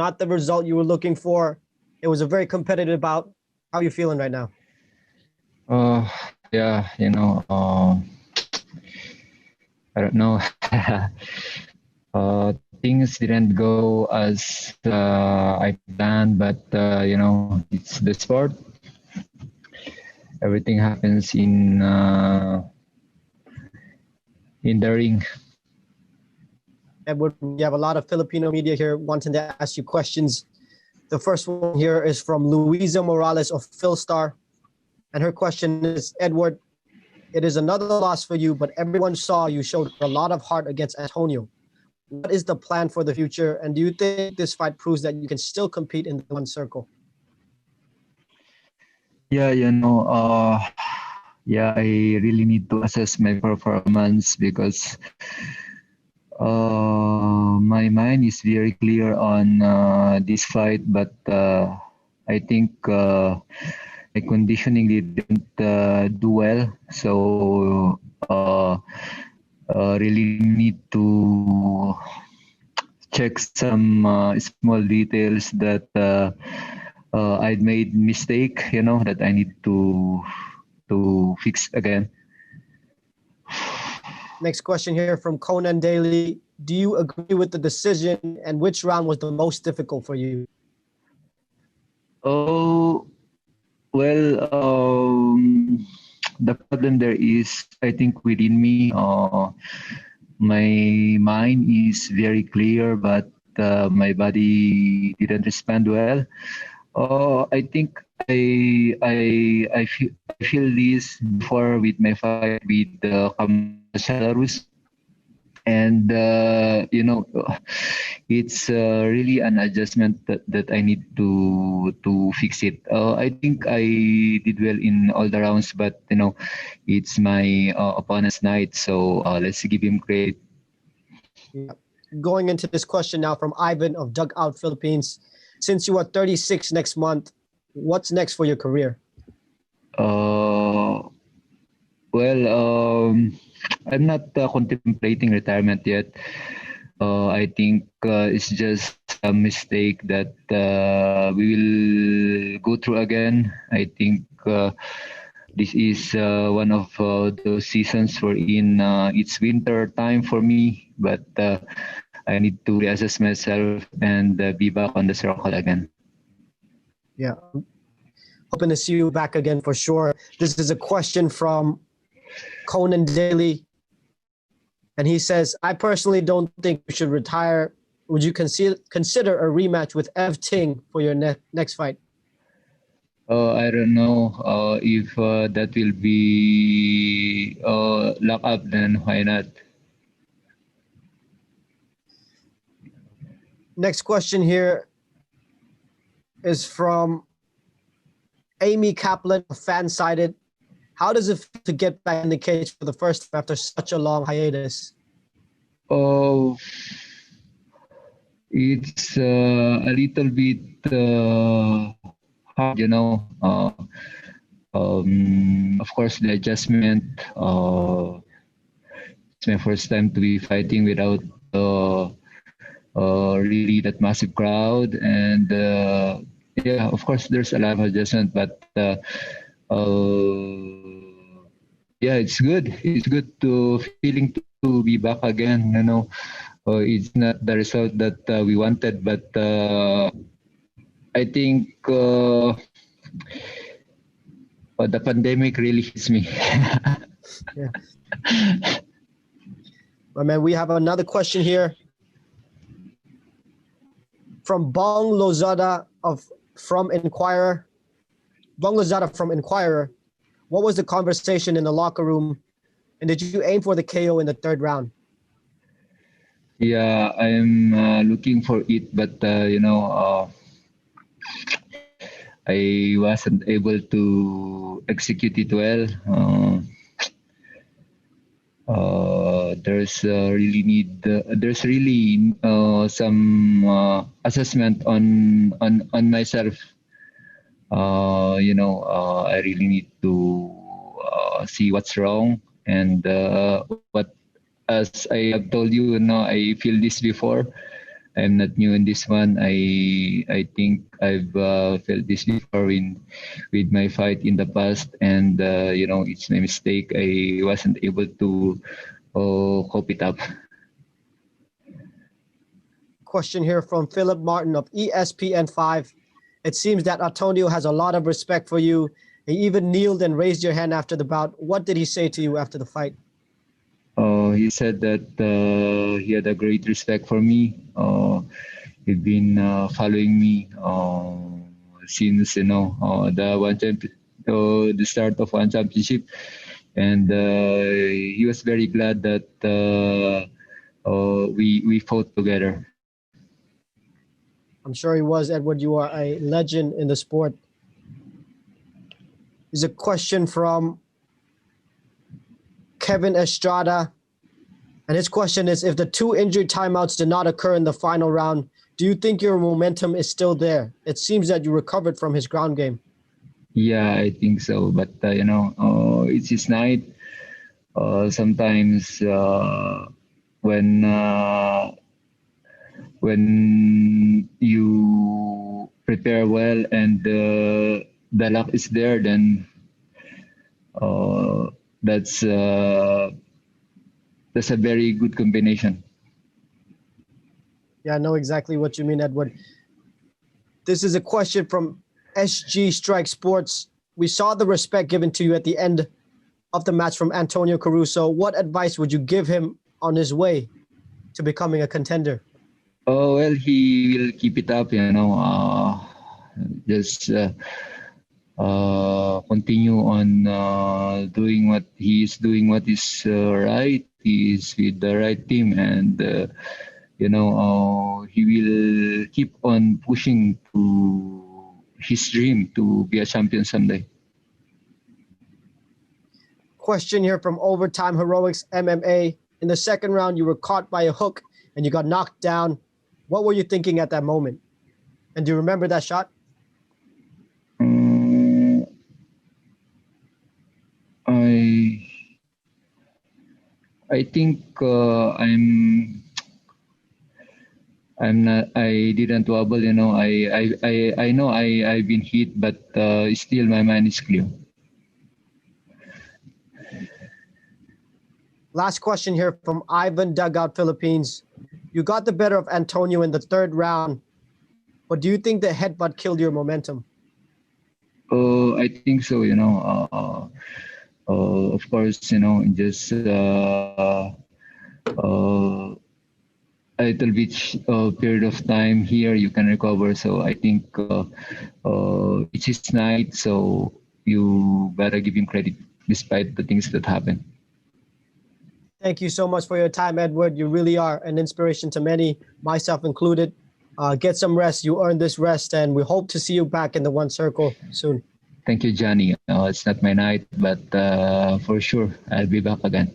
not the result you were looking for. It was a very competitive bout. How are you feeling right now? Yeah, I don't know. Things didn't go as I planned, but it's the sport. Everything happens in the ring. Edward, we have a lot of Filipino media here wanting to ask you questions. The first one here is from Luisa Morales of Philstar. And her question is, Edward, it is another loss for you, but everyone saw you showed a lot of heart against Antonio. What is the plan for the future? And do you think this fight proves that you can still compete in the one circle? Yeah, yeah, I really need to assess my performance because my mind is very clear on this fight, but I think my conditioning didn't do well. So really need to check some small details that I'd made mistake, that I need to fix again. Next question here from Conan Daly. Do you agree with the decision, and which round was the most difficult for you? Oh, well, the problem there is, I think within me, my mind is very clear, but my body didn't respond well. I think I feel this before with my fight with Belarus, and it's really an adjustment that I need to fix it. I think I did well in all the rounds, but it's my opponent's night, so let's give him credit. Yeah. Going into this question now from Ivan of Dugout Philippines. Since you are 36 next month, what's next for your career? Well, I'm not contemplating retirement yet. I think it's just a mistake that we will go through again. I think this is one of those seasons wherein it's winter time for me, but I need to reassess myself and be back on the circle again. Yeah. Hoping to see you back again for sure. This is a question from Conan Daly. And he says, I personally don't think you should retire. Would you consider a rematch with Ting for your next fight? I don't know if that will be locked up, then why not? Next question here is from Amy Kaplan, fan-sided. How does it feel to get back in the cage for the first time after such a long hiatus? Oh, it's a little bit hard, of course, the adjustment. It's my first time to be fighting without really that massive crowd, and yeah, of course, there's a lot of adjustment, but yeah, it's good. It's good to feeling to be back again. It's not the result that we wanted, but I think the pandemic really hits me. Yeah. Well, man, we have another question here from Bong Lozada from Inquirer. Bong Lozada from Inquirer. What was the conversation in the locker room, and did you aim for the KO in the third round? Yeah, I'm looking for it, but I wasn't able to execute it well. There's really some assessment on myself. I really need to see what's wrong, and what, as I have told you, I feel this before. I'm not new in this one. I think I've felt this before with my fight in the past, and it's my mistake. I wasn't able to cope it up. Question here from Philip Martin of ESPN5. It seems that Antonio has a lot of respect for you. He even kneeled and raised your hand after the bout. What did he say to you after the fight? He said that he had a great respect for me. He'd been following me since the start of one championship, and he was very glad that we fought together. I'm sure he was, Edward. You are a legend in the sport. There's a question from Kevin Estrada. And his question is, if the 2 injury timeouts did not occur in the final round, do you think your momentum is still there? It seems that you recovered from his ground game. Yeah, I think so. But, it's his night. Sometimes when you prepare well and the luck is there, then that's a very good combination. Yeah, I know exactly what you mean, Edward. This is a question from SG Strike Sports. We saw the respect given to you at the end of the match from Antonio Caruso. What advice would you give him on his way to becoming a contender? Oh, well, he will keep it up, just continue on doing what he is doing, what is right. He is with the right team, and he will keep on pushing to his dream to be a champion someday. Question here from Overtime Heroics MMA. In the second round, you were caught by a hook and you got knocked down. What were you thinking at that moment? And do you remember that shot? I think I'm not. I didn't wobble. I know I've been hit, but still my mind is clear. Last question here from Ivan Dugout Philippines. You got the better of Antonio in the third round, but do you think the headbutt killed your momentum? I think so. Of course, in just a little bit period of time here, you can recover. So I think it's his night. So you better give him credit despite the things that happen. Thank you so much for your time, Edward. You really are an inspiration to many, myself included. Get some rest. You earned this rest, and we hope to see you back in the One Circle soon. Thank you, Johnny. It's not my night, but for sure, I'll be back again.